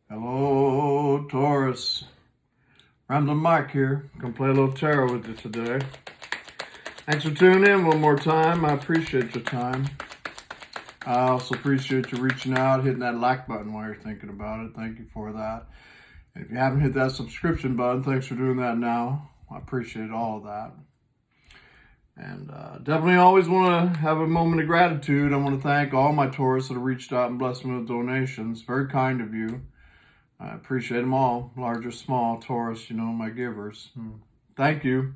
Hello, Taurus. Ramblin Mike here. Gonna play a little tarot with you today. Thanks for tuning in one more time. I appreciate your time. I also appreciate you reaching out, hitting that like button while you're thinking about it. Thank you for that. And if you haven't hit that subscription button, thanks for doing that now. I appreciate all of that. And definitely always want to have a moment of gratitude. I want to thank all my Taurus that have reached out and blessed me with donations. Very kind of you. I appreciate them all, large or small. Taurus, my givers. Thank you.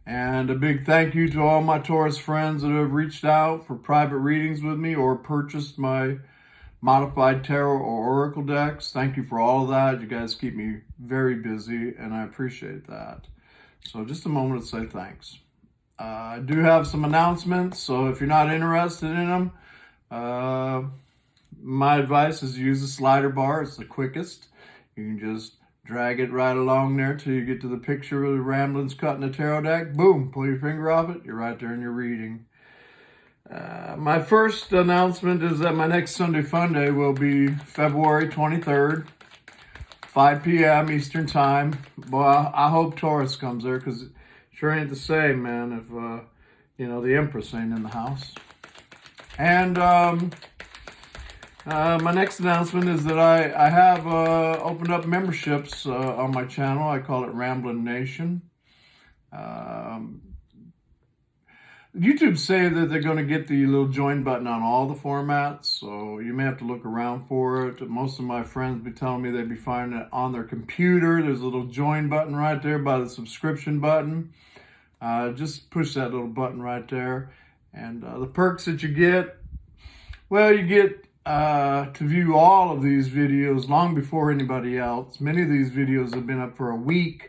And a big thank you to all my Taurus friends that have reached out for private readings with me or purchased my modified tarot or oracle decks. Thank you for all of that. You guys keep me very busy, and I appreciate that. So just a moment to say thanks. I do have some announcements, so if you're not interested in them, my advice is use the slider bar. It's the quickest. You can just drag it right along there till you get to the picture of the Ramblins cutting a tarot deck. Boom, pull your finger off it. You're right there in your reading. My first announcement is that my next Sunday Funday will be February 23rd, 5 p.m. Eastern Time. Well, I hope Taurus comes there because it sure ain't the same, man, if, the Empress ain't in the house. And my next announcement is that I have opened up memberships on my channel. I call it Ramblin Nation. YouTube say that they're going to get the little join button on all the formats, so you may have to look around for it. Most of my friends be telling me they'd be finding it on their computer. There's a little join button right there by the subscription button. Just push that little button right there. And the perks that you get, well, you get to view all of these videos long before anybody else. Many of these videos have been up for a week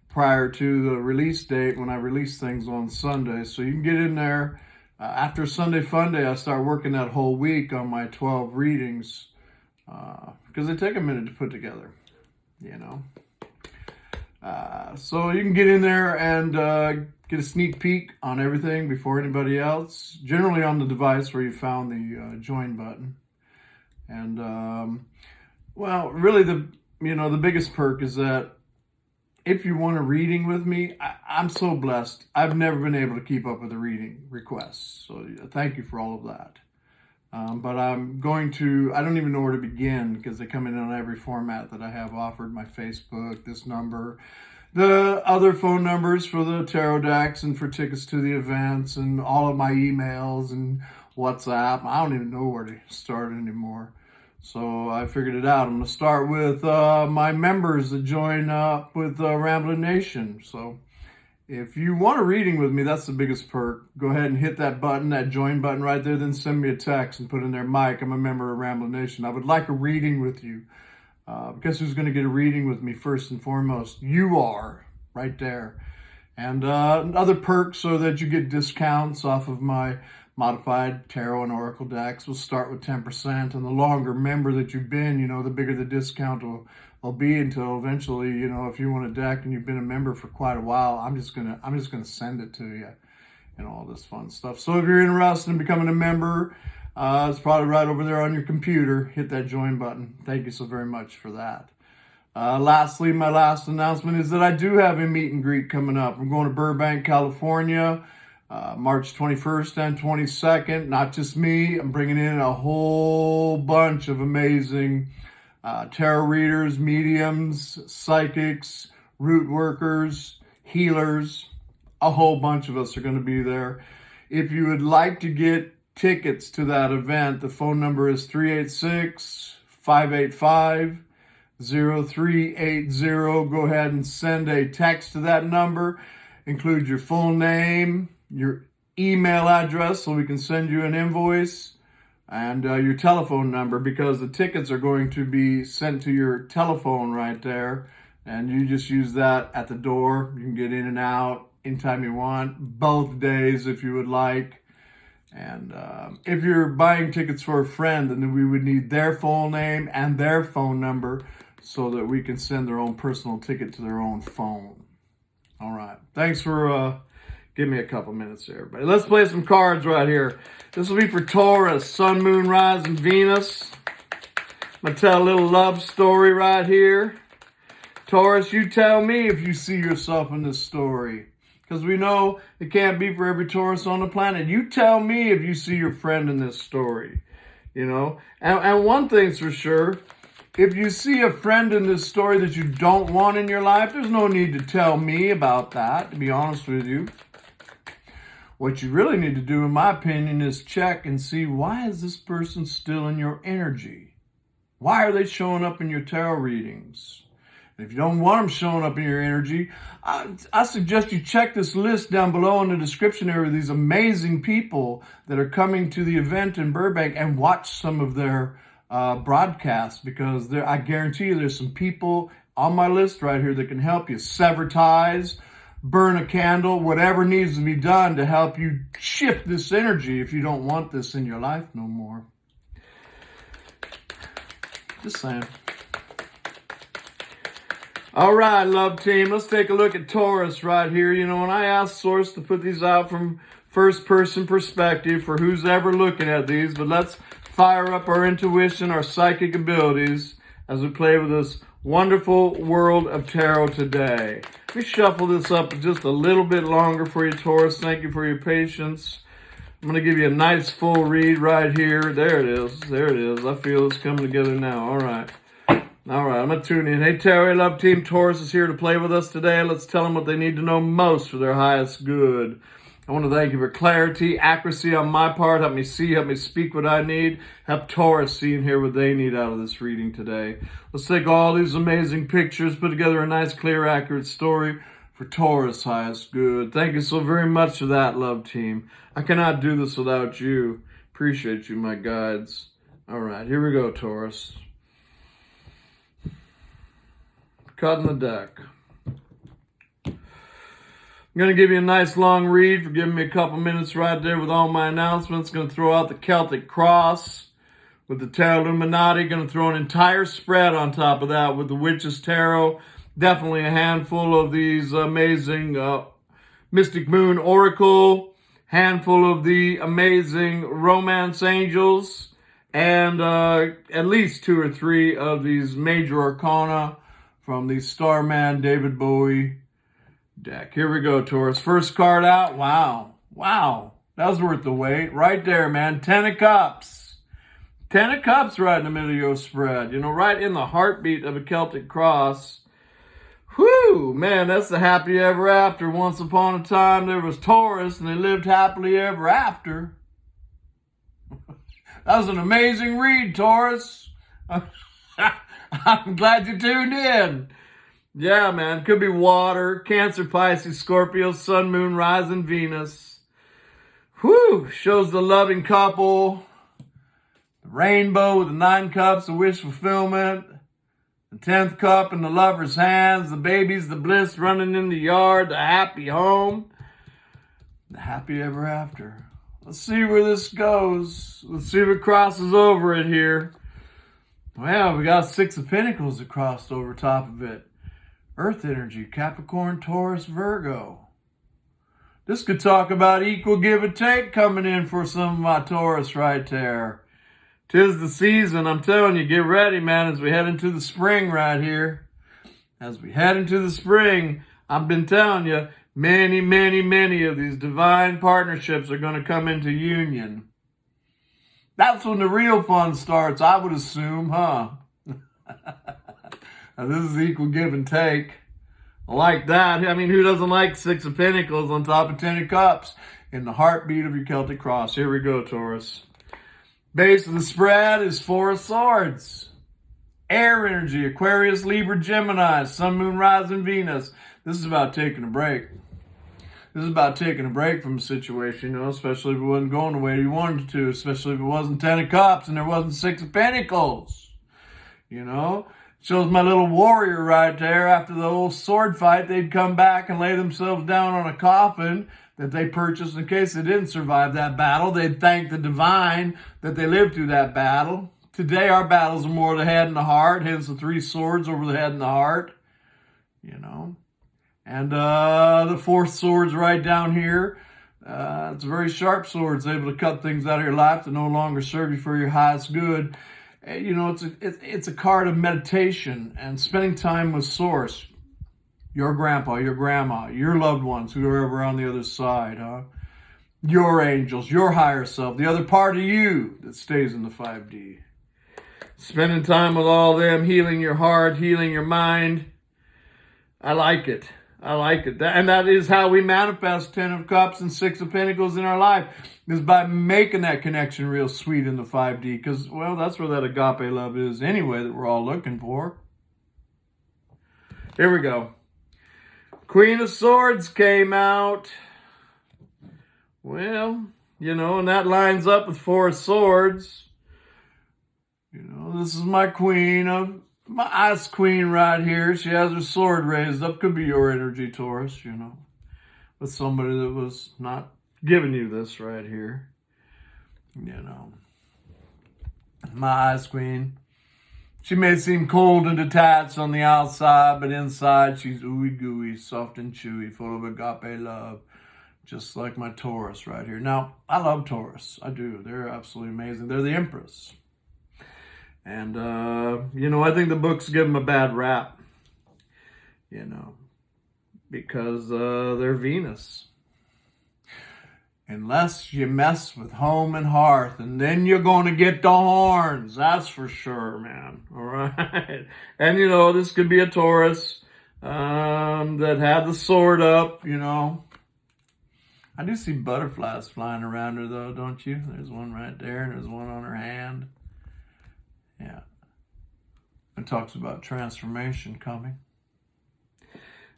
prior to the release date when I release things on Sunday. So you can get in there. After Sunday Funday, I start working that whole week on my 12 readings because they take a minute to put together, So you can get in there and get a sneak peek on everything before anybody else, generally on the device where you found the join button. And, really the biggest perk is that if you want a reading with me, I'm so blessed. I've never been able to keep up with the reading requests. So thank you for all of that. But I don't even know where to begin because they come in on every format that I have offered. My Facebook, this number, the other phone numbers for the tarot decks and for tickets to the events, and all of my emails and WhatsApp. I don't even know where to start anymore. So I figured it out. I'm going to start with my members that join up with Ramblin Nation. So if you want a reading with me, that's the biggest perk. Go ahead and hit that button, that join button right there. Then send me a text and put in there, Mike, I'm a member of Ramblin Nation. I would like a reading with you. Guess who's going to get a reading with me first and foremost? You are, right there. And other perks so that you get discounts off of my modified tarot and oracle decks. Will start with 10%, and the longer member that you've been, the bigger the discount will be until eventually, if you want a deck and you've been a member for quite a while, I'm just gonna send it to you and all this fun stuff. So if you're interested in becoming a member, it's probably right over there on your computer. Hit that join button. Thank you so very much for that. Lastly, my last announcement is that I do have a meet and greet coming up. I'm going to Burbank, California, March 21st and 22nd. Not just me. I'm bringing in a whole bunch of amazing tarot readers, mediums, psychics, root workers, healers. A whole bunch of us are going to be there. If you would like to get tickets to that event, the phone number is 386-585-0380. Go ahead and send a text to that number. Include your full name, your email address so we can send you an invoice, and your telephone number, because the tickets are going to be sent to your telephone right there, and you just use that at the door. You can get in and out anytime you want, both days if you would like. And if you're buying tickets for a friend, then we would need their full name and their phone number so that we can send their own personal ticket to their own phone. All right. Thanks for Give me a couple minutes here, everybody. Let's play some cards right here. This will be for Taurus, Sun, Moon, Rise, and Venus. I'm going to tell a little love story right here. Taurus, you tell me if you see yourself in this story. Because we know it can't be for every Taurus on the planet. You tell me if you see your friend in this story. You know? And one thing's for sure. If you see a friend in this story that you don't want in your life, there's no need to tell me about that, to be honest with you. What you really need to do, in my opinion, is check and see, why is this person still in your energy? Why are they showing up in your tarot readings? If you don't want them showing up in your energy, I suggest you check this list down below in the description area of these amazing people that are coming to the event in Burbank, and watch some of their broadcasts, because I guarantee you there's some people on my list right here that can help you sever ties, burn a candle, whatever needs to be done to help you shift this energy if you don't want this in your life no more. Just saying. All right, love team, let's take a look at Taurus right here. You know, when I asked Source to put these out from first-person perspective for who's ever looking at these, but let's fire up our intuition, our psychic abilities as we play with this wonderful world of tarot today. Let me shuffle this up just a little bit longer for you, Taurus. Thank you for your patience. I'm going to give you a nice full read right here. There it is. There it is. I feel it's coming together now. All right. All right, I'm going to tune in. Hey, Tarot Love Team, Taurus is here to play with us today. Let's tell them what they need to know most for their highest good. I want to thank you for clarity, accuracy on my part. Help me see, help me speak what I need. Help Taurus see and hear what they need out of this reading today. Let's take all these amazing pictures, put together a nice, clear, accurate story for Taurus' highest good. Thank you so very much for that, Love Team. I cannot do this without you. Appreciate you, my guides. All right, here we go, Taurus. Cutting the deck. I'm going to give you a nice long read for giving me a couple minutes right there with all my announcements. Going to throw out the Celtic Cross with the Tarot Illuminati. Going to throw an entire spread on top of that with the Witch's Tarot. Definitely a handful of these amazing Mystic Moon Oracle. Handful of the amazing Romance Angels. And at least 2 or 3 of these Major Arcana from the Starman David Bowie deck. Here we go, Taurus. First card out. Wow. Wow. That was worth the wait. Right there, man. 10 of Cups. 10 of Cups right in the middle of your spread. You know, right in the heartbeat of a Celtic Cross. Whew, man, that's the happy ever after. Once upon a time, there was Taurus, and they lived happily ever after. That was an amazing read, Taurus. I'm glad you tuned in. Yeah, man. Could be water, Cancer, Pisces, Scorpio, Sun, Moon, Rising, Venus. Whew. Shows the loving couple. The rainbow with the 9 cups, the wish fulfillment. The 10th cup in the lover's hands. The babies, the bliss running in the yard. The happy home. The happy ever after. Let's see where this goes. Let's see if it crosses over it here. Well, we got 6 of Pentacles that crossed over top of it. Earth energy, Capricorn, Taurus, Virgo. This could talk about equal give and take coming in for some of my Taurus right there. 'Tis the season. I'm telling you, get ready, man, as we head into the spring right here. As we head into the spring, I've been telling you, many, many, many of these divine partnerships are going to come into union. That's when the real fun starts, I would assume, huh? Now, this is equal give and take. I like that. I mean, who doesn't like 6 of Pentacles on top of 10 of Cups in the heartbeat of your Celtic Cross? Here we go, Taurus. Base of the spread is 4 of Swords. Air energy, Aquarius, Libra, Gemini, Sun, Moon, Rising, Venus. This is about taking a break. This is about taking a break from a situation, you know, especially if it wasn't going the way you wanted it to, especially if it wasn't 10 of Cups and there wasn't 6 of Pentacles. You know, shows my little warrior right there. After the old sword fight, they'd come back and lay themselves down on a coffin that they purchased in case they didn't survive that battle. They'd thank the divine that they lived through that battle. Today, our battles are more the head and the heart, hence the 3 swords over the head and the heart, you know. And the 4th sword's right down here. It's a very sharp sword. It's able to cut things out of your life that no longer serve you for your highest good. You know, it's a card of meditation and spending time with Source. Your grandpa, your grandma, your loved ones, whoever on the other side, huh? Your angels, your higher self, the other part of you that stays in the 5D. Spending time with all them, healing your heart, healing your mind. I like it. I like it. And that is how we manifest 10 of Cups and 6 of Pentacles in our life, is by making that connection real sweet in the 5D. Because, well, that's where that agape love is anyway that we're all looking for. Here we go. Queen of Swords came out. Well, you know, and that lines up with 4 of Swords. You know, this is my queen, my ice queen right here. She has her sword raised up. Could be your energy, Taurus, you know, with somebody that was not giving you this right here. You know, my ice queen. She may seem cold and detached on the outside, but inside she's ooooooy gooooy, soft and chewy, full of agape love. Just like my Taurus right here. Now, I love Taurus. I do. They're absolutely amazing. They're the Empress. And, you know, I think the books give them a bad rap. You know, because they're Venus. Unless you mess with home and hearth, and then you're going to get the horns. That's for sure, man. All right. And, you know, this could be a Taurus that had the sword up, you know. I do see butterflies flying around her, though, don't you? There's one right there, and there's one on her hand. Yeah. It talks about transformation coming.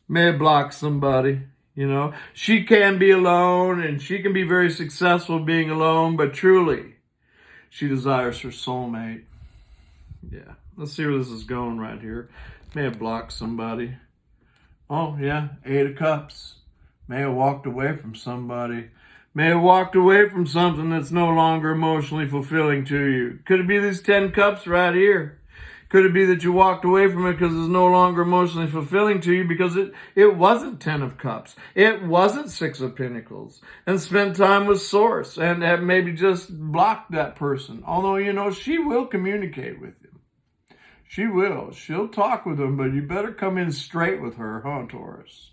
May block somebody. You know, she can be alone and she can be very successful being alone, but truly, she desires her soulmate. Yeah, let's see where this is going right here. May have blocked somebody. Oh, yeah, 8 of Cups. May have walked away from somebody. May have walked away from something that's no longer emotionally fulfilling to you. Could it be these 10 Cups right here? Could it be that you walked away from it because it's no longer emotionally fulfilling to you because it wasn't 10 of Cups. It wasn't 6 of Pentacles. And spent time with Source and have maybe just blocked that person. Although, you know, she will communicate with you. She will. She'll talk with them, but you better come in straight with her, huh, Taurus?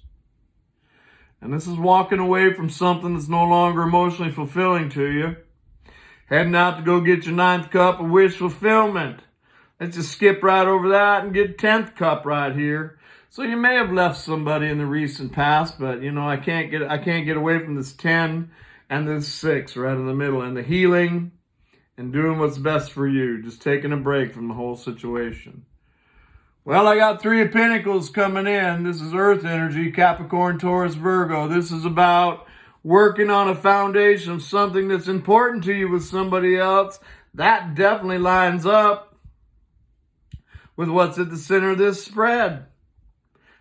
And this is walking away from something that's no longer emotionally fulfilling to you. Heading out to go get your 9th cup of wish fulfillment. Let's just skip right over that and get 10th cup right here. So you may have left somebody in the recent past, but you know, I can't get away from this 10 and this 6 right in the middle, and the healing and doing what's best for you. Just taking a break from the whole situation. Well, I got 3 of Pentacles coming in. This is Earth energy, Capricorn, Taurus, Virgo. This is about working on a foundation of something that's important to you with somebody else. That definitely lines up with what's at the center of this spread.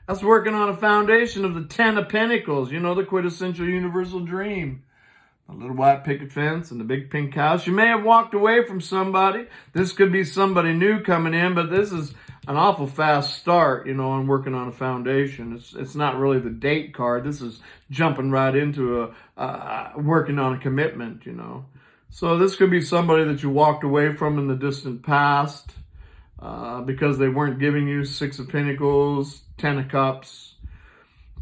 That's working on a foundation of the 10 of Pentacles. You know, the quintessential universal dream. The little white picket fence and the big pink house. You may have walked away from somebody. This could be somebody new coming in, but this is an awful fast start, you know, on working on a foundation. It's not really the date card. This is jumping right into working on a commitment, you know. So this could be somebody that you walked away from in the distant past. Because they weren't giving you 6 of Pentacles, 10 of Cups.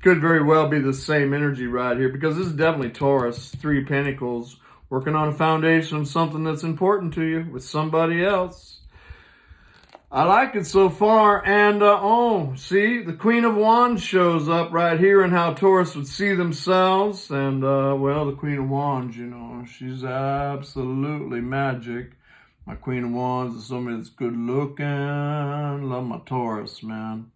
Could very well be the same energy right here, because this is definitely Taurus, 3 of Pentacles, working on a foundation of something that's important to you with somebody else. I like it so far. And, oh, see, the Queen of Wands shows up right here and how Taurus would see themselves. And, well, the Queen of Wands, you know, she's absolutely magic. My Queen of Wands is somebody that's good looking. Love my Taurus, man.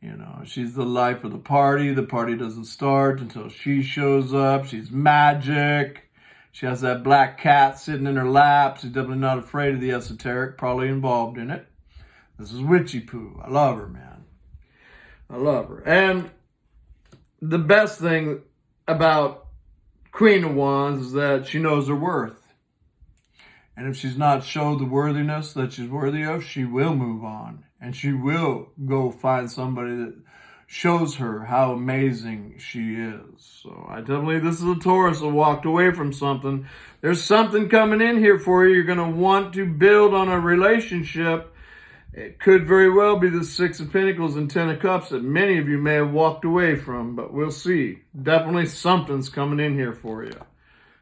You know, she's the life of the party. The party doesn't start until she shows up. She's magic. She has that black cat sitting in her lap. She's definitely not afraid of the esoteric, probably involved in it. This is witchy poo. I love her, man. I love her. And the best thing about Queen of Wands is that she knows her worth. And if she's not showed the worthiness that she's worthy of, she will move on. And she will go find somebody that shows her how amazing she is. So I definitely, this is a Taurus that walked away from something. There's something coming in here for you. You're going to want to build on a relationship. It could very well be the Six of Pentacles and Ten of Cups that many of you may have walked away from, but we'll see. Definitely something's coming in here for you.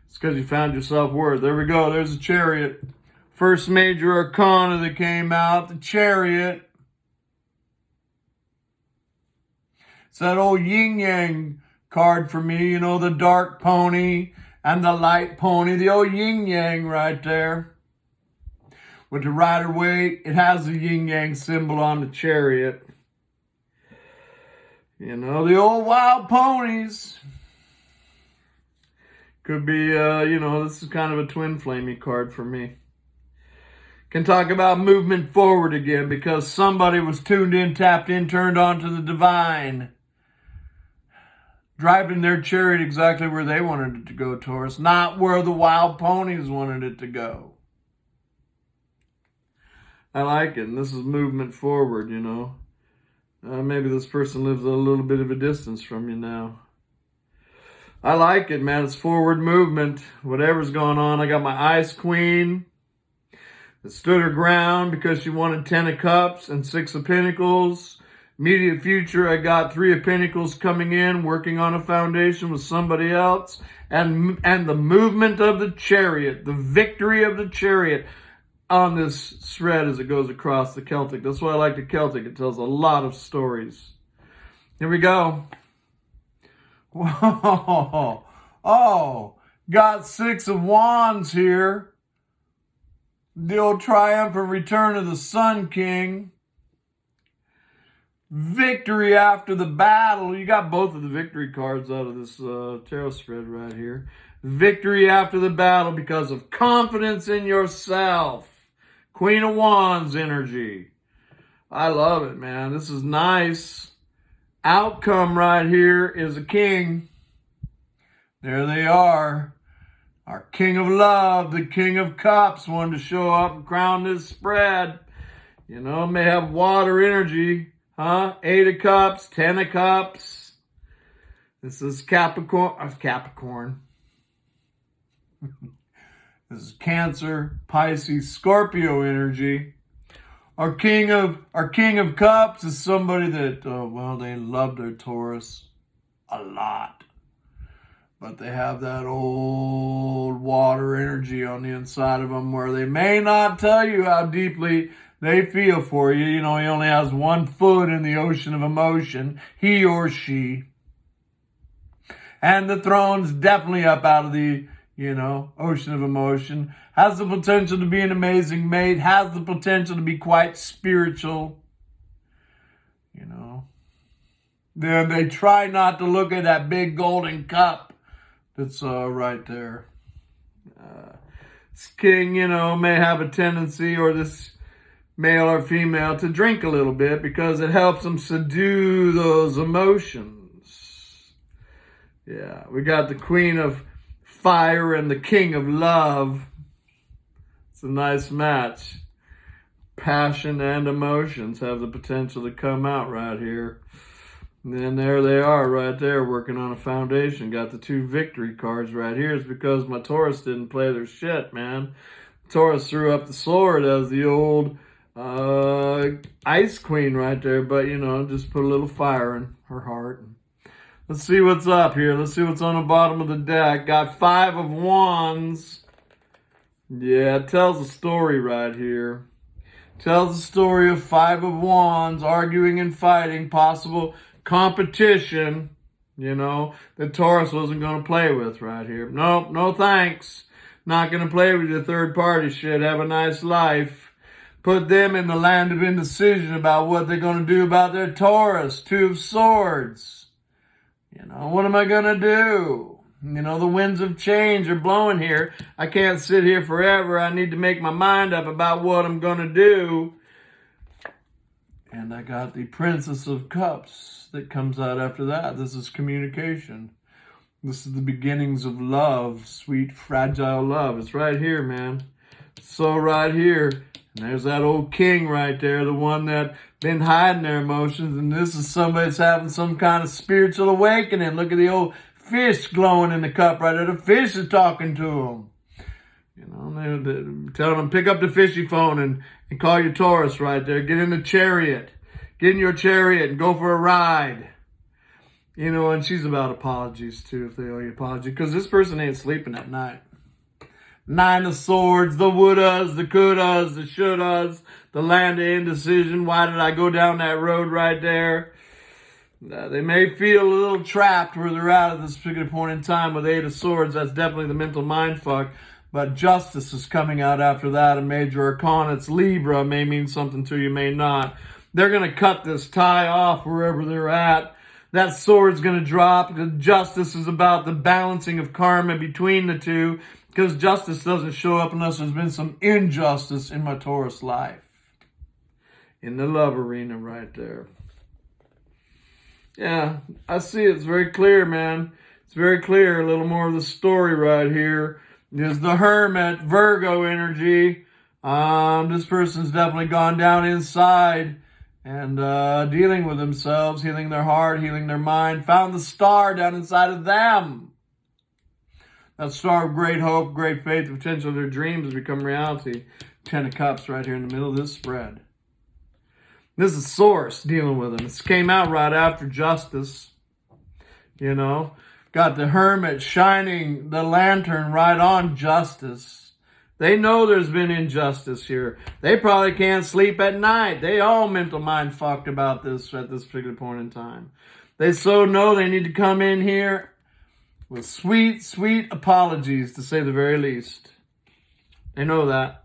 It's because you found your self-worth. There we go. There's a Chariot. First major arcana that came out, the Chariot. It's that old yin-yang card for me, you know, the dark pony and the light pony, the old yin-yang right there. With the Rider-Waite, it has the yin-yang symbol on the Chariot. You know, the old wild ponies. Could be, you know, this is kind of a twin flamey card for me. Can talk about movement forward again because somebody was tuned in, tapped in, turned on to the divine. Driving their Chariot exactly where they wanted it to go, Taurus. Not where the wild ponies wanted it to go. I like it. And this is movement forward, you know. Maybe this person lives a little bit of a distance from you now. I like it, man. It's forward movement. Whatever's going on. I got my Ice Queen that stood her ground because she wanted 10 of Cups and 6 of Pentacles. Immediate future, I got 3 of Pentacles coming in, working on a foundation with somebody else. And the movement of the Chariot, the victory of the Chariot on this thread as it goes across the Celtic. That's why I like the Celtic. It tells a lot of stories. Here we go. Whoa. Oh, got 6 of Wands here. The old triumphant return of the Sun King. Victory after the battle. You got both of the victory cards out of this tarot spread right here. Victory after the battle because of confidence in yourself. Queen of Wands energy. I love it, man. This is nice. Outcome right here is a king. There they are. Our King of Love, the King of Cups, wanted to show up and crown this spread. You know, may have water energy. Huh? 8 of Cups, 10 of Cups. This is Capricorn. This is Cancer, Pisces, Scorpio energy. Our King of Cups is somebody that, well, they love their Taurus a lot. But they have that old water energy on the inside of them where they may not tell you how deeply they feel for you. You know, he only has 1 foot in the ocean of emotion, he or she. And the throne's definitely up out of the, you know, ocean of emotion. Has the potential to be an amazing mate. Has the potential to be quite spiritual. You know. Then they try not to look at that big golden cup that's right there. This king, you know, may have a tendency, or this male or female, to drink a little bit because it helps them subdue those emotions. Yeah, we got the Queen of Fire and the King of Love. It's a nice match. Passion and emotions have the potential to come out right here. And then there they are right there working on a foundation. Got the 2 victory cards right here. It's because my Taurus didn't play their shit, man. Taurus threw up the sword as the old Ice Queen right there. But, you know, just put a little fire in her heart. Let's see what's up here. Let's see what's on the bottom of the deck. Got 5 of Wands. Yeah, it tells a story right here. Tells the story of 5 of Wands, arguing and fighting, possible competition, you know, that Taurus wasn't going to play with right here. Nope, no thanks. Not going to play with your third party shit. Have a nice life. Put them in the land of indecision about what they're going to do about their Taurus. 2 of Swords. You know, what am I going to do? You know, the winds of change are blowing here. I can't sit here forever. I need to make my mind up about what I'm going to do. And I got the Princess of Cups that comes out after that. This is communication. This is the beginnings of love, sweet, fragile love. It's right here, man. So right here. And there's that old king right there, the one that been hiding their emotions. And this is somebody that's having some kind of spiritual awakening. Look at the old fish glowing in the cup right there. The fish is talking to them. You know, they're telling them, pick up the fishy phone and call your Taurus right there. Get in the chariot. Get in your chariot and go for a ride. You know, and she's about apologies too, if they owe you apology. Because this person ain't sleeping at night. Nine of Swords, the wouldas, the couldas, the shouldas, the land of indecision. Why did I go down that road right there? They may feel a little trapped where they're at this particular point in time with Eight of Swords. That's definitely the mental mind fuck. But Justice is coming out after that, a major arcana. It's Libra, may mean something to you, may not. They're going to cut this tie off wherever they're at. That sword's going to drop. The Justice is about the balancing of karma between the two. Because justice doesn't show up unless there's been some injustice in my Taurus life. In the love arena right there. Yeah, I see it. It's very clear, man. It's very clear. A little more of the story right here. There's the Hermit, Virgo energy. This person's definitely gone down inside and dealing with themselves, healing their heart, healing their mind. Found the star down inside of them. That star of great hope, great faith, the potential of their dreams become reality. 10 of Cups right here in the middle of this spread. This is Source dealing with them. This came out right after Justice. You know, got the Hermit shining the lantern right on Justice. They know there's been injustice here. They probably can't sleep at night. They all mental mind fucked about this at this particular point in time. They so know they need to come in here with sweet, sweet apologies, to say the very least. They know that.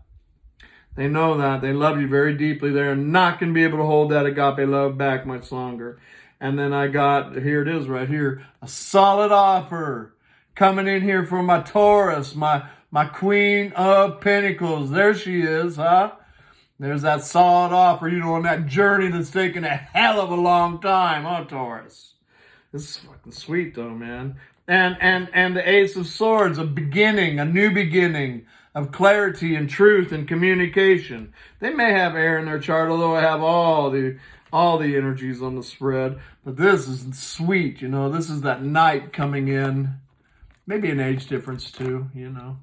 They know that. They love you very deeply. They're not going to be able to hold that agape love back much longer. And then I got, here it is right here, a solid offer coming in here for my Taurus, my Queen of Pentacles. There she is, huh? There's that solid offer, you know, on that journey that's taken a hell of a long time, huh, Taurus? This is fucking sweet, though, man. And the Ace of Swords, a beginning, a new beginning of clarity and truth and communication. They may have air in their chart, although I have all the energies on the spread. But this is sweet, you know. This is that night coming in. Maybe an age difference too, you know.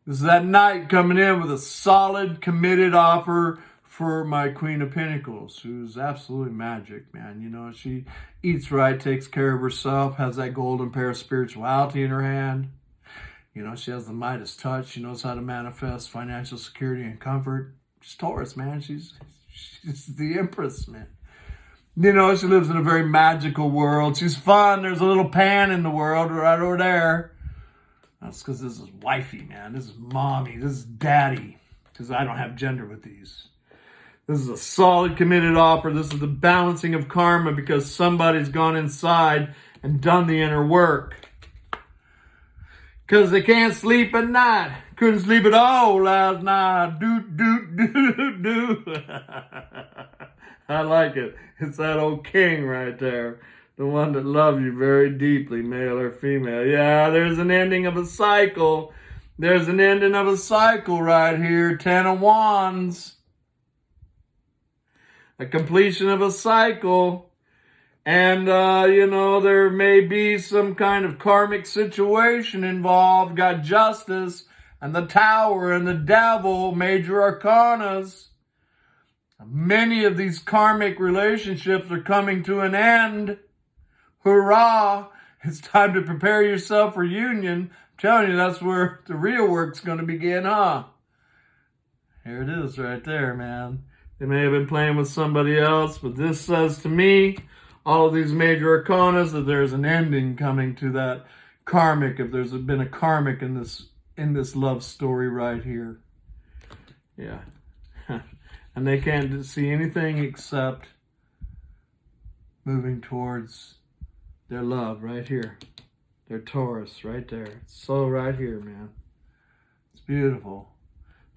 This is that night coming in with a solid, committed offer for my Queen of Pentacles, who's absolutely magic, man. You know, she eats right, takes care of herself, has that golden pair of spirituality in her hand. You know, she has the Midas touch. She knows how to manifest financial security and comfort. She's Taurus, man. She's the Empress, man. You know, she lives in a very magical world. She's fun. There's a little Pan in the world right over there. That's because this is wifey, man. This is mommy. This is daddy. Because I don't have gender with these. This is a solid, committed offer. This is the balancing of karma because somebody's gone inside and done the inner work. Because they can't sleep at night. Couldn't sleep at all last night. Do. I like it. It's that old king right there. The one that loves you very deeply, male or female. Yeah, there's an ending of a cycle. There's an ending of a cycle right here. 10 of Wands. A completion of a cycle. And, you know, there may be some kind of karmic situation involved. Got Justice and the Tower and the Devil, major arcanas. Many of these karmic relationships are coming to an end. Hurrah! It's time to prepare yourself for union. I'm telling you, that's where the real work's going to begin, huh? Here it is right there, man. They may have been playing with somebody else, but this says to me, all of these major arcanas, that there's an ending coming to that karmic, if there's been a karmic in this love story right here. Yeah. And they can't see anything except moving towards their love right here. Their Taurus right there. It's so right here, man. It's beautiful.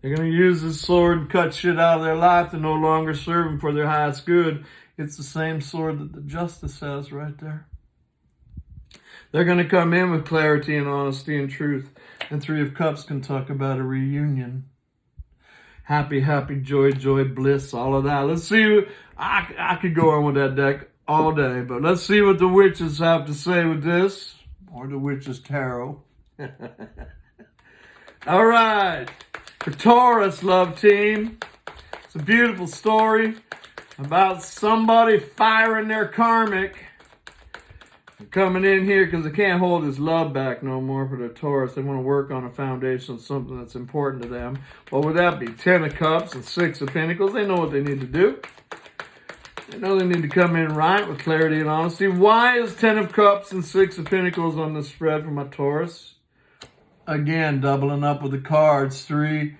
They're going to use this sword and cut shit out of their life to no longer serve them for their highest good. It's the same sword that the Justice has right there. They're going to come in with clarity and honesty and truth. And Three of Cups can talk about a reunion. happy, happy, joy, joy, bliss, all of that. Let's see. I could go on with that deck all day, but let's see what the witches have to say with this, or the witches tarot. All right, for Taurus, love team, it's a beautiful story about somebody firing their karmic and coming in here because they can't hold his love back no more for the Taurus. They want to work on a foundation of something that's important to them. What would that be? 10 of Cups and 6 of Pentacles. They know what they need to do. They know they need to come in right with clarity and honesty. Why is 10 of Cups and 6 of Pentacles on the spread for my Taurus? Again, doubling up with the cards. Three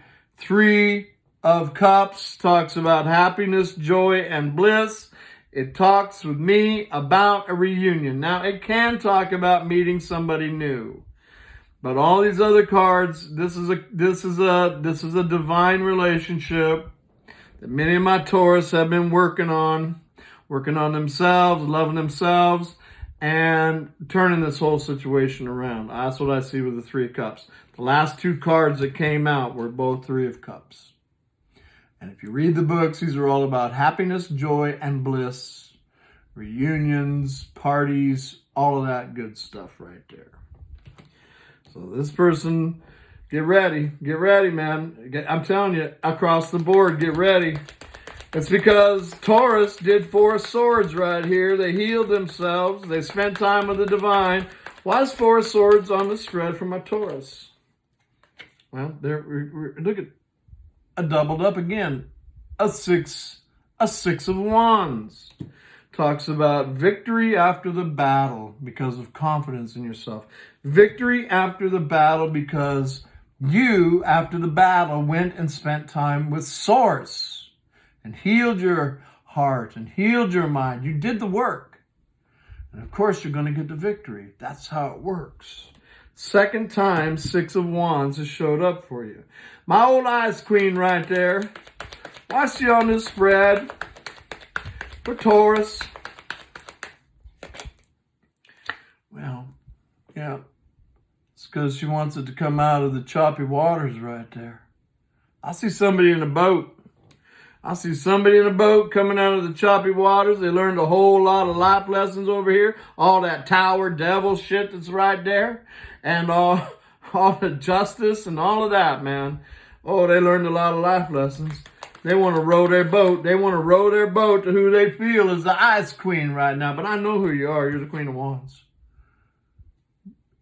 of Cups talks about happiness, joy, and bliss. It talks with me about a reunion. Now, it can talk about meeting somebody new. But all these other cards, this is a divine relationship that many of my Taurus have been working on themselves, loving themselves, and turning this whole situation around. That's what I see with the 3 of Cups. The last 2 cards that came out were both 3 of Cups. And if you read the books, these are all about happiness, joy, and bliss, reunions, parties, all of that good stuff right there. So this person, get ready, man. I'm telling you, across the board, get ready. It's because Taurus did 4 of Swords right here. They healed themselves. They spent time with the divine. Why is 4 of Swords on the spread for my Taurus? Well, look at a doubled up again. A six of Wands. Talks about victory after the battle because of confidence in yourself. Victory after the battle because you, after the battle, went and spent time with Source and healed your heart and healed your mind. You did the work. And of course, you're going to get the victory. That's how it works. Second time, 6 of Wands has showed up for you. My old Ice Queen right there. Why's she on this spread for Taurus? Well, yeah. It's because she wants it to come out of the choppy waters right there. I see somebody in a boat. I see somebody in a boat coming out of the choppy waters. They learned a whole lot of life lessons over here. All that tower devil shit that's right there. And all the justice and all of that, man. Oh, they learned a lot of life lessons. They want to row their boat. They want to row their boat to who they feel is the Ice Queen right now. But I know who you are. You're the Queen of Wands.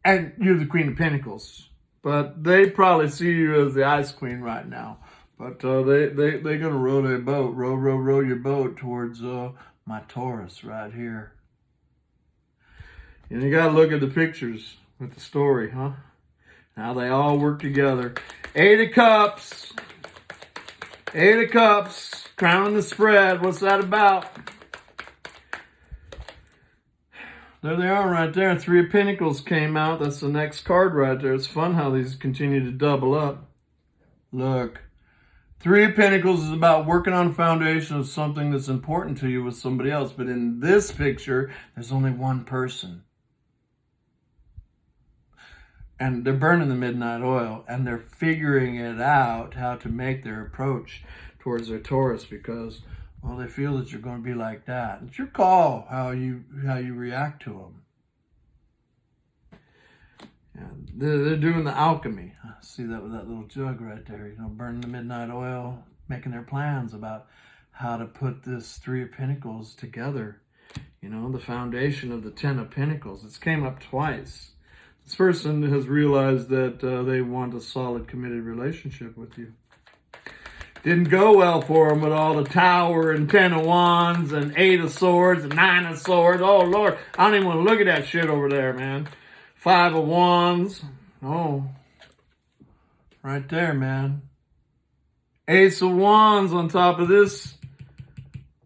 And you're the Queen of Pentacles. But they probably see you as the Ice Queen right now. But they're going to row their boat. Row your boat towards my Taurus right here. And you got to look at the pictures with the story, huh? How they all work together. 8 of Cups. 8 of Cups. Crowning the spread. What's that about? There they are right there. 3 of Pentacles came out. That's the next card right there. It's fun how these continue to double up. Look. 3 of Pentacles is about working on a foundation of something that's important to you with somebody else. But in this picture, there's only one person. And they're burning the midnight oil. And they're figuring it out how to make their approach towards their Taurus. Because, well, they feel that you're going to be like that. It's your call how you react to them. And they're doing the alchemy. I see that with that little jug right there. You know, burning the midnight oil, making their plans about how to put this 3 of Pentacles together. You know, the foundation of the 10 of Pentacles. It's came up twice. This person has realized that they want a solid, committed relationship with you. Didn't go well for them with all the Tower and 10 of Wands and 8 of Swords and 9 of Swords. Oh, Lord, I don't even want to look at that shit over there, man. 5 of Wands. Oh, right there, man. Ace of Wands on top of this.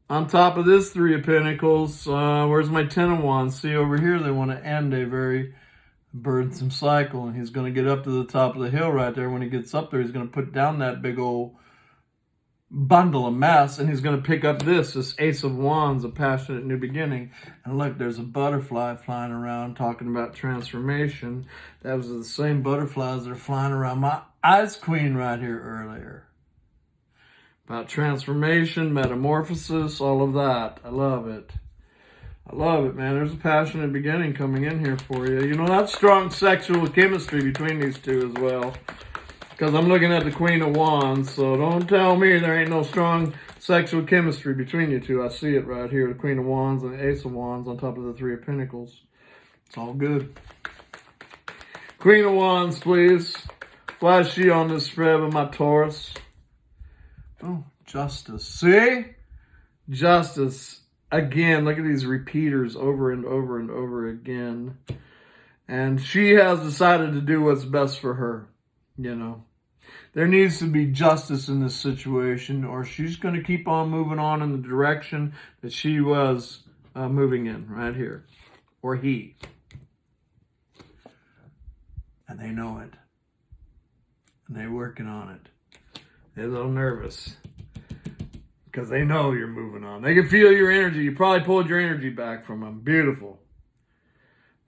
On top of this 3 of Pentacles. Where's my 10 of Wands? See, over here, they want to end a very burdensome cycle. And he's going to get up to the top of the hill right there. When he gets up there, he's going to put down that big old bundle of mess, and he's going to pick up this Ace of Wands, a passionate new beginning. And look, there's a butterfly flying around talking about transformation. That was the same butterflies that are flying around my Ice Queen right here earlier. about transformation, metamorphosis, all of that. I love it. I love it, man. There's a passionate beginning coming in here for you. You know, that's strong sexual chemistry between these two as well. Because I'm looking at the Queen of Wands, so don't tell me there ain't no strong sexual chemistry between you two. I see it right here, the Queen of Wands and the Ace of Wands on top of the Three of Pentacles. It's all good. Queen of Wands, please. Why is she on this spread with my Taurus? Oh, Justice. See? Justice. Again, look at these repeaters over and over and over again. And she has decided to do what's best for her. You know, there needs to be justice in this situation, or she's going to keep on moving on in the direction that she was moving in right here, or he. And they know it. And they're working on it. They're a little nervous because they know you're moving on. They can feel your energy. You probably pulled your energy back from them. Beautiful.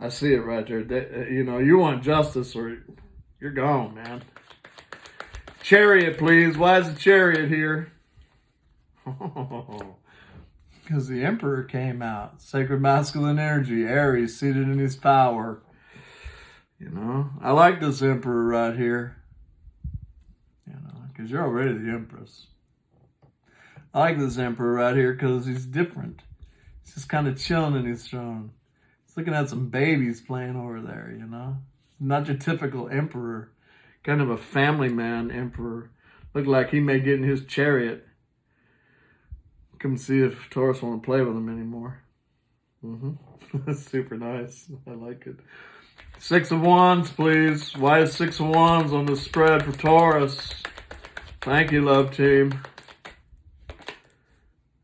I see it right there. They, you know, you want justice or you're gone, man. Chariot, please. Why is the Chariot here? Because the Emperor came out. Sacred masculine energy. Aries, seated in his power. You know, I like this Emperor right here. You know, because you're already the Empress. I like this Emperor right here because he's different. He's just kind of chilling in his throne. He's looking at some babies playing over there, you know. Not your typical emperor. Kind of a family man emperor. Looked like he may get in his chariot. Come see if Taurus won't play with him anymore. That's super nice. I like it. Six of Wands, please. Why is Six of Wands on the spread for Taurus? Thank you, love team.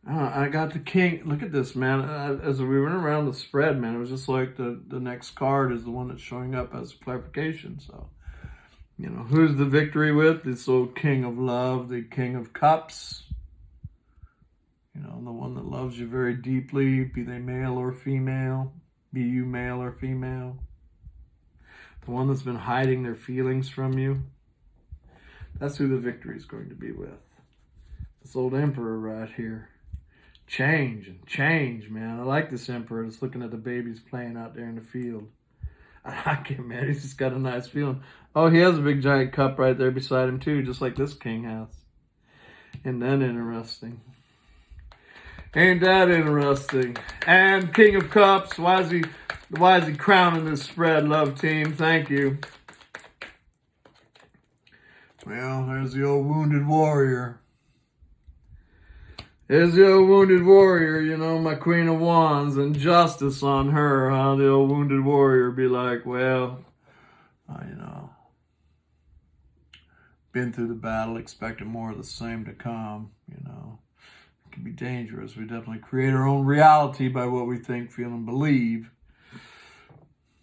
I got the King. Look at this, man. As we went around the spread, man, it was just like the next card is the one that's showing up as clarification. So, you know, who's the victory with? This old King of Love, the King of Cups. You know, the one that loves you very deeply, be they male or female. Be you male or female. The one that's been hiding their feelings from you. That's who the victory is going to be with. This old Emperor right here. Change and change, man. I like this Emperor that's looking at the babies playing out there in the field. I like him, man. He's just got a nice feeling. Oh, he has a big giant cup right there beside him too, just like this king has. Isn't that interesting? Ain't that interesting? And King of Cups, why is he crowning this spread, love team? Thank you. Well, there's the old wounded warrior. There's the old wounded warrior, you know, my Queen of Wands, and justice on her, huh? The old wounded warrior be like, well, you know, been through the battle, expecting more of the same to come, you know. It can be dangerous. We definitely create our own reality by what we think, feel, and believe.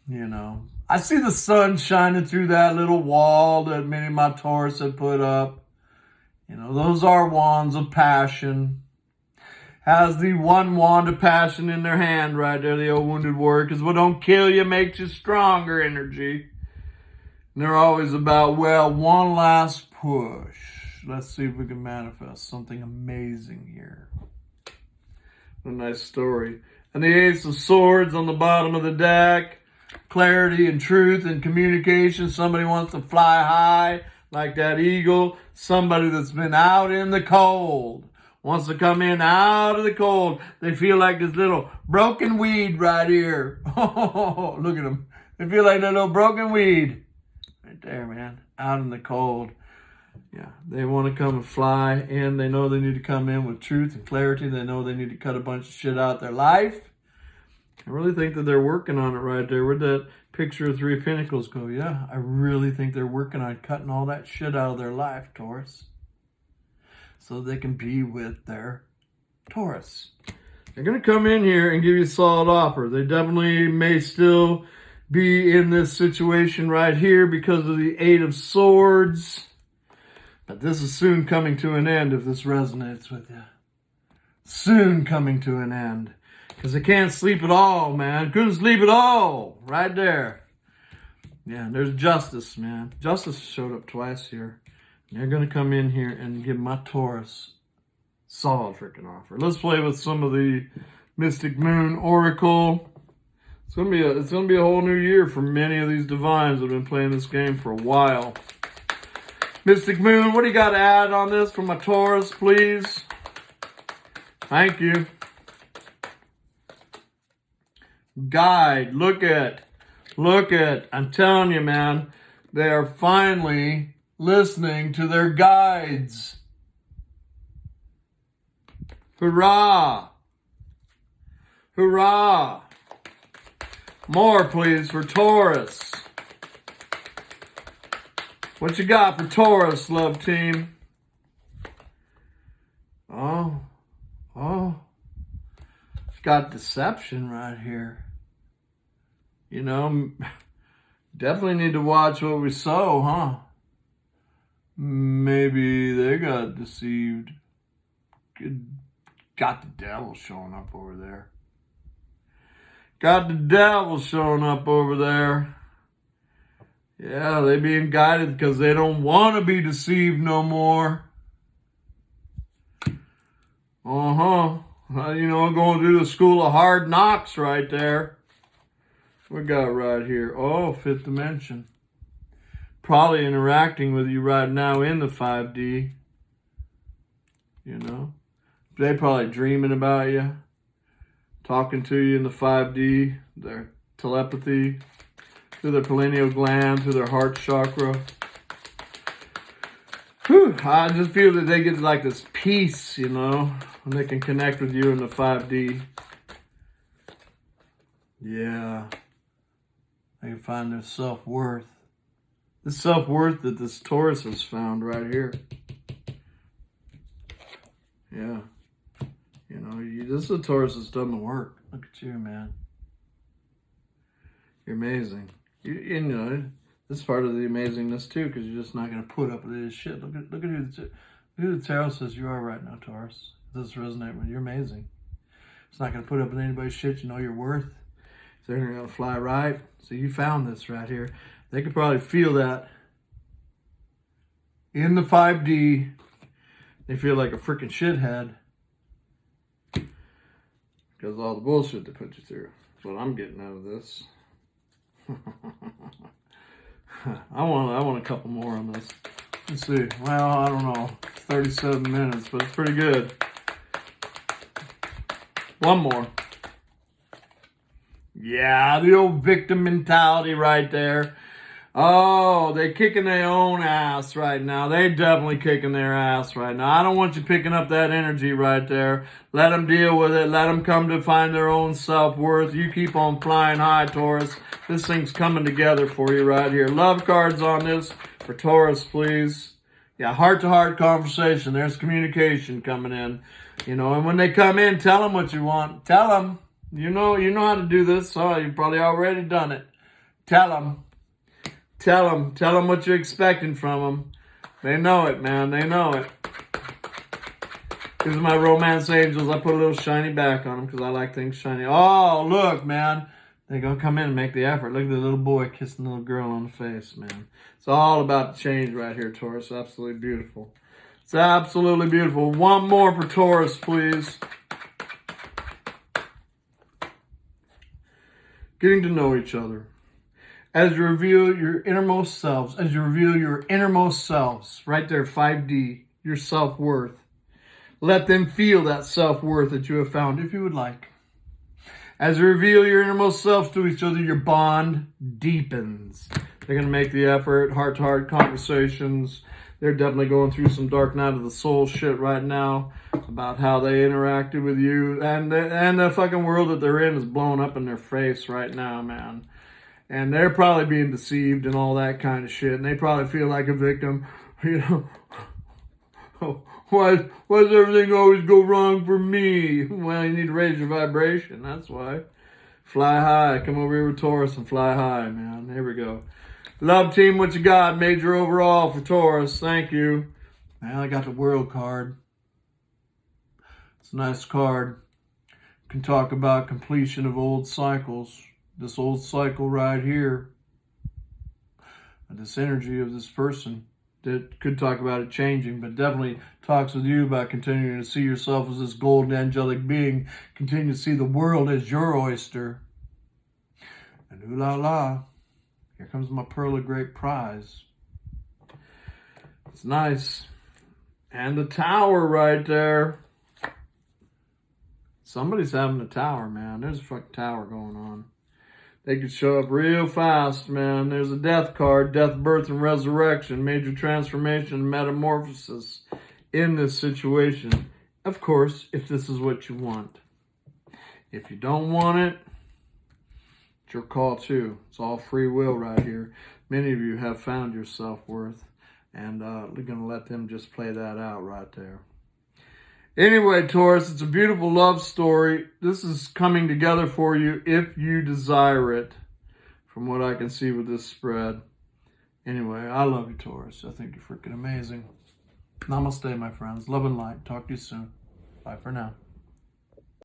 You know, I see the sun shining through that little wall that many of my Taurus had put up. You know, those are wands of passion. Has the one wand of passion in their hand right there, the old wounded warrior, because what don't kill you makes you stronger energy. And they're always about, well, one last push. Let's see if we can manifest something amazing here. What a nice story. And the Ace of Swords on the bottom of the deck. Clarity and truth and communication. Somebody wants to fly high like that eagle. Somebody that's been out in the cold. Wants to come in out of the cold. They feel like this little broken weed right here. Oh, look at them. They feel like that little broken weed. Right there, man. Out in the cold. Yeah, they want to come and fly in. They know they need to come in with truth and clarity. They know they need to cut a bunch of shit out their life. I really think that they're working on it right there. Where'd that picture of Three of Pentacles go? Yeah, I really think they're working on cutting all that shit out of their life, Taurus. So they can be with their Taurus. They're going to come in here and give you a solid offer. They definitely may still be in this situation right here because of the Eight of Swords. But this is soon coming to an end if this resonates with you. Soon coming to an end. Because they can't sleep at all, man. Couldn't sleep at all. Right there. Yeah, there's justice, man. Justice showed up twice here. They're going to come in here and give my Taurus Solid freaking offer. Let's play with some of the Mystic Moon Oracle. It's gonna be a whole new year for many of these divines that have been playing this game for a while. Mystic Moon, what do you got to add on this for my Taurus, please? Thank you. Guide, look at. I'm telling you, man, they are finally listening to their guides. Hurrah! Hurrah! More, please, for Taurus. What you got for Taurus, love team? Oh. Got deception right here. You know, definitely need to watch what we sow, huh? Maybe they got deceived. Got the devil showing up over there. Got the devil showing up over there. Yeah, they being guided because they don't want to be deceived no more. You know, going through the school of hard knocks right there. We got right here. Oh, fifth dimension. Probably interacting with you right now in the 5D. You know, they probably dreaming about you. Talking to you in the 5D. Their telepathy. Through their pineal gland, through their heart chakra. Whew, I just feel that they get like this peace, you know, when they can connect with you in the 5D. Yeah. They can find their self-worth. The self-worth that this Taurus has found right here. Yeah. You know, this is a Taurus that's done the work. Look at you, man. You're amazing. You know, this is part of the amazingness too, because you're just not going to put up with this shit. Look at who the tarot says you are right now, Taurus. Does this resonate with you? You're amazing. It's not going to put up with anybody's shit. You know your worth. They're going to fly right. So you found this right here. They could probably feel that in the 5D. They feel like a freaking shithead because of all the bullshit they put you through. That's what I'm getting out of this. I want a couple more on this. Let's see. Well, I don't know. 37 minutes, but it's pretty good. One more. Yeah, the old victim mentality right there. Oh, they kicking their own ass right now. They definitely kicking their ass right now. I don't want you picking up that energy right there. Let them deal with it. Let them come to find their own self-worth. You keep on flying high, Taurus. This thing's coming together for you right here. Love cards on this for Taurus, please. Yeah, heart-to-heart conversation. There's communication coming in. You know, and when they come in, tell them what you want. Tell them. You know how to do this. Oh, you've probably already done it. Tell them. Tell them what you're expecting from them. They know it, man. They know it. These are my romance angels. I put a little shiny back on them because I like things shiny. Oh, look, man. They're going to come in and make the effort. Look at the little boy kissing the little girl on the face, man. It's all about the change right here, Taurus. Absolutely beautiful. It's absolutely beautiful. One more for Taurus, please. Getting to know each other. As you reveal your innermost selves, right there, 5D, your self-worth. Let them feel that self-worth that you have found, if you would like. As you reveal your innermost selves to each other, your bond deepens. They're going to make the effort, heart-to-heart conversations. They're definitely going through some dark night of the soul shit right now about how they interacted with you. And the fucking world that they're in is blowing up in their face right now, man. And they're probably being deceived and all that kind of shit. And they probably feel like a victim. You know, why does everything always go wrong for me? Well, you need to raise your vibration. That's why. Fly high. Come over here with Taurus and fly high, man. There we go. Love team, what you got? Major overall for Taurus. Thank you. Man, I got the World card. It's a nice card. Can talk about completion of old cycles. This old cycle right here. And this energy of this person It could talk about it changing, but definitely talks with you about continuing to see yourself as this golden angelic being, continue to see the world as your oyster. And ooh la la, here comes my pearl of great prize. It's nice. And the tower right there. Somebody's having a tower, man. There's a fucking tower going on. They could show up real fast, man. There's a death card, death, birth, and resurrection, major transformation and metamorphosis in this situation. Of course, if this is what you want. If you don't want it, it's your call too. It's all free will right here. Many of you have found your self-worth, and we're going to let them just play that out right there. Anyway, Taurus, it's a beautiful love story. This is coming together for you if you desire it, from what I can see with this spread. Anyway, I love you, Taurus. I think you're freaking amazing. Namaste, my friends. Love and light. Talk to you soon. Bye for now.